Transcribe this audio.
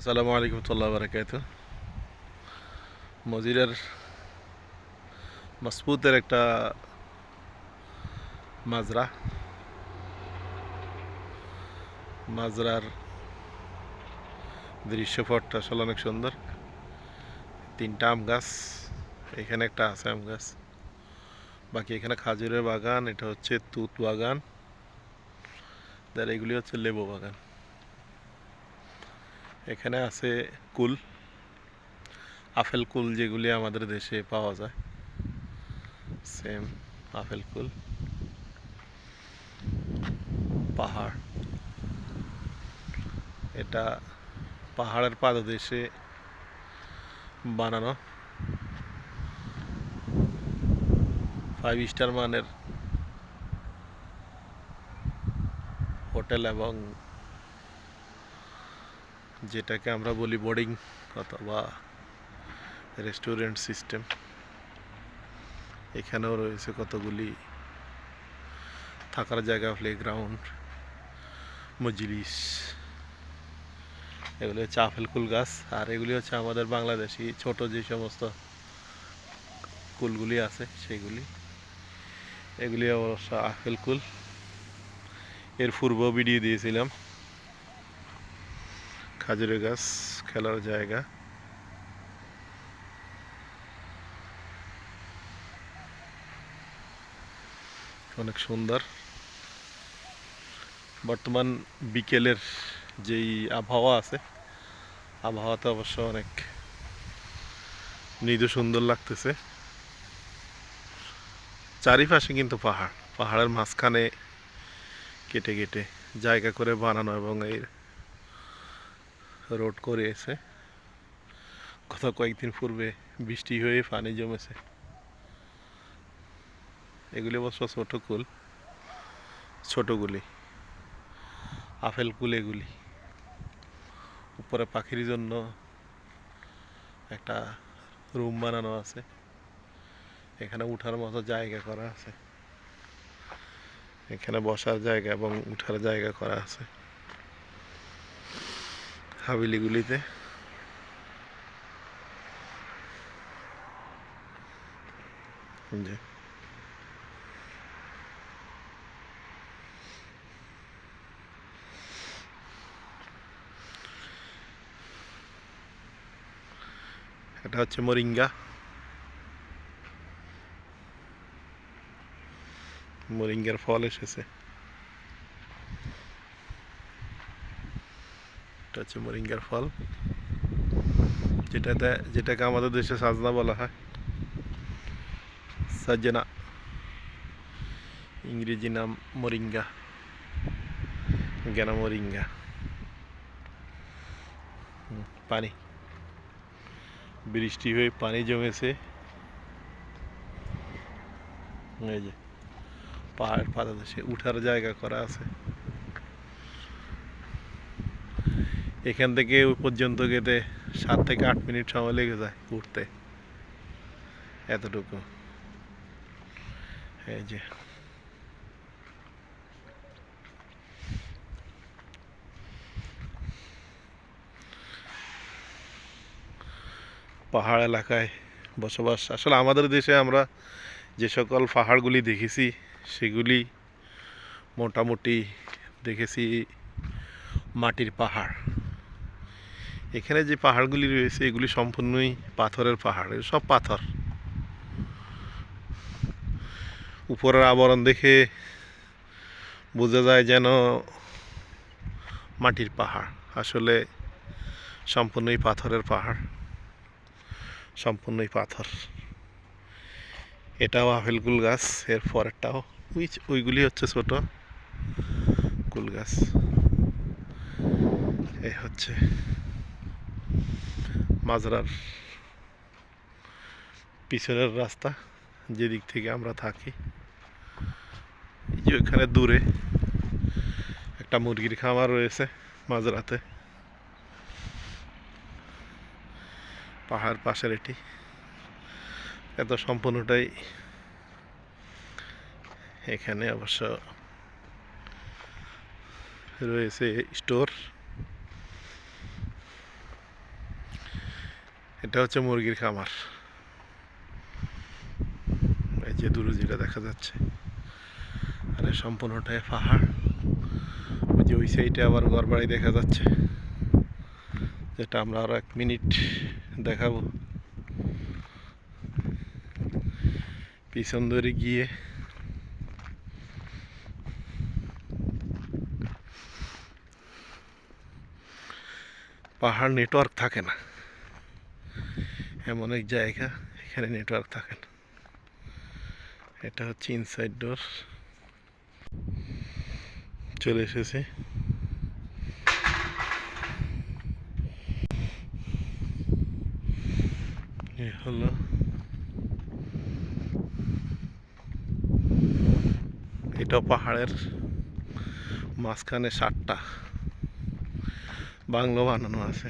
আসসালামু আলাইকুম রহমতুল্লাহ বারাকাত। মজিরার মাসবুতের একটা মাজরা, মাজরার দৃশ্যপটটা আসলে অনেক সুন্দর। তিনটা আম গাছ, এখানে একটা আছে আম গাছ, বাকি এখানে খাজুরের বাগান, এটা হচ্ছে তুত বাগান, আর এগুলি হচ্ছে লেবু বাগান। এখানে আছে কুল, আপেল কুল যেগুলি আমাদের দেশে পাওয়া যায়, সেম আপেল কুল। পাহাড়, এটা পাহাড়ের পাদদেশে বানানো 5 স্টার মানের হোটেল, এবং যেটাকে আমরা বলি বোর্ডিং অথবা রেস্টুরেন্ট সিস্টেম। এখানেও রয়েছে কতগুলি থাকার জায়গা, প্লেগ্রাউন্ড, মজলিস। এগুলি হচ্ছে আপেল কুল গাছ, আর এগুলি হচ্ছে আমাদের বাংলাদেশি ছোট যে সমস্ত কুলগুলি আছে সেগুলি। এগুলি অবশ্য আপেল কুল। এর পূর্ব ভিডিও দিয়েছিলাম খাজুরের গাছ, খেলার জায়গা। অনেক সুন্দর। বর্তমান বিকেলের যেই আবহাওয়া আছে, আবহাওয়াতে অবশ্য অনেক মৃদু সুন্দর লাগতেছে। চারিপাশে কিন্তু পাহাড়, পাহাড়ের মাঝখানে কেটে কেটে জায়গা করে বানানো, এবং এই রোড করেছে। গত কয়েকদিন পূর্বে বৃষ্টি হয়ে পানি জমেছে। এগুলি অবশ্য ছোট কুল, ছোটগুলি আপেল কুল। এগুলি উপরে পাখির জন্য একটা রুম বানানো আছে, এখানে উঠার মতো জায়গা করা আছে, এখানে বসার জায়গা এবং উঠার জায়গা করা আছে হাবিলিগুলিতে। জি, এটা হচ্ছে মরিঙ্গা, মরিঙ্গার ফল এসেছে। এটা হচ্ছে মরিঙ্গার ফল, যেটাকে আমাদের দেশে সাজনা বলা হয়, সাজনা, ইংরেজি নাম মরিঙ্গা, জ্ঞানা মরিঙ্গা। পানি, বৃষ্টি হয়ে পানি জমেছে। এই যে পাহাড়ের পাদদেশে উঠার জায়গা করা আছে, এখান থেকে ওই পর্যন্ত গেতে 7 থেকে 8 মিনিট সময় লেগে যায় উঠতে, এতটুকু। এই যে পাহাড় এলাকায় বসবাস। আসলে আমাদের দেশে আমরা যে সকল পাহাড়গুলি দেখেছি সেগুলি মোটামুটি দেখেছি মাটির পাহাড়। এখানে যে পাহাড়গুলি রয়েছে এগুলি সম্পূর্ণই পাথরের পাহাড়, সব পাথর। উপরের আবরণ দেখে বোঝা যায় যেন মাটির পাহাড়, আসলে সম্পূর্ণই পাথরের পাহাড়, সম্পূর্ণই পাথর। এটাও আপেল কুল গাছ, এর পরেরটাও, ওইগুলি হচ্ছে ছোট কুল গাছ। এই হচ্ছে মাজরার পিছনের রাস্তা, যেদিক থেকে আমরা থাকি। এই যে ওইখানে দূরে একটা মুরগির খামার রয়েছে মাজরাতে, পাহাড় পাশের এটি। এত সম্পূর্ণটাই এখানে অবশ্য রয়েছে স্টোর। এটা হচ্ছে মুরগির খামার। এই যে দূরে যেটা দেখা যাচ্ছে, আর সম্পূর্ণটাই পাহাড়। ওই যে ওই সাইডে আবার ঘরবাড়ি দেখা যাচ্ছে, যেটা আমরা আরো 1 মিনিট দেখাবো। পিছন ধরে গিয়ে পাহাড় নেটওয়ার্ক থাকে না, এমন এক জায়গা এখানে নেটওয়ার্ক থাকে না। এটা হচ্ছে ইনসাইড ডোর, চলে এসেছে। এ হলো এটা পাহাড়ের মাঝখানে 7টা বাংলো বানানো আছে।